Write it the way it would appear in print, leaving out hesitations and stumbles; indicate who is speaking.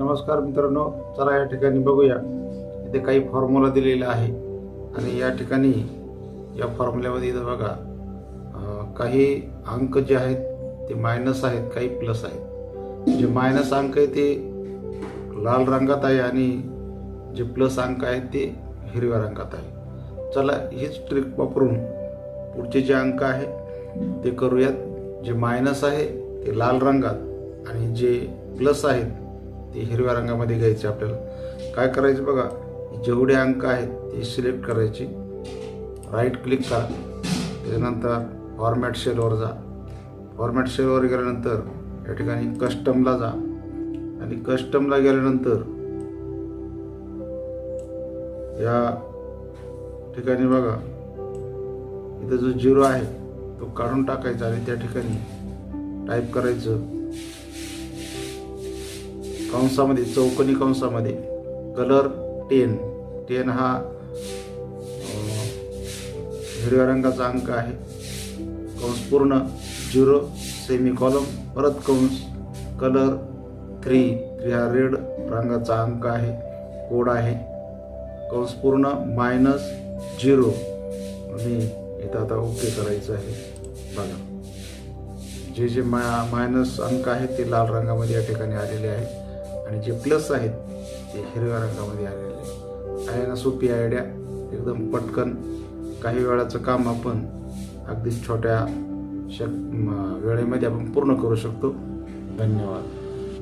Speaker 1: नमस्कार मित्रांनो, चला या ठिकाणी बघूया. इथे काही फॉर्म्युला दिलेला आहे आणि या ठिकाणी या फॉर्म्युल्यामध्ये इथं बघा काही अंक जे आहेत ते मायनस आहेत, काही प्लस आहेत. जे मायनस अंक आहे ते लाल रंगात आहे आणि जे प्लस अंक आहेत ते हिरव्या रंगात आहे. चला हीच ट्रिक वापरून पुढचे जे अंक आहे ते करूयात. जे मायनस आहे ते लाल रंगात आणि जे प्लस आहेत ते हिरव्या रंगामध्ये घ्यायचे. आपल्याला काय करायचं बघा, जेवढे अंक आहेत ते सिलेक्ट करायचे, राईट क्लिक करा, त्याच्यानंतर फॉर्मॅट सेलवर जा. फॉर्मॅट सेलवर गेल्यानंतर या ठिकाणी कस्टमला जा आणि कस्टमला गेल्यानंतर या ठिकाणी बघा इथं जो 0 आहे तो काढून टाकायचा आणि त्या ठिकाणी टाईप करायचं कंसामध्ये, चौकोनी कंसामध्ये कलर 10 हा हिरव्या रंगाचा अंक आहे. कंस पूर्ण 0 सेमीकॉलम, परत कंस कलर 3 हा रेड रंगाचा अंक आहे, कोड आहे. कंस पूर्ण -0 आणि इथं आता ओके करायचं आहे. बघा जे मायनस अंक आहेत ते लाल रंगामध्ये या ठिकाणी आलेले आहेत आणि जे प्लस आहेत ते हिरव्या रंगामध्ये आलेले आहे ना. सोपी आयडिया, एकदम पटकन काही वेळाचं काम आपण अगदी छोट्या वेळेमध्ये आपण पूर्ण करू शकतो. धन्यवाद.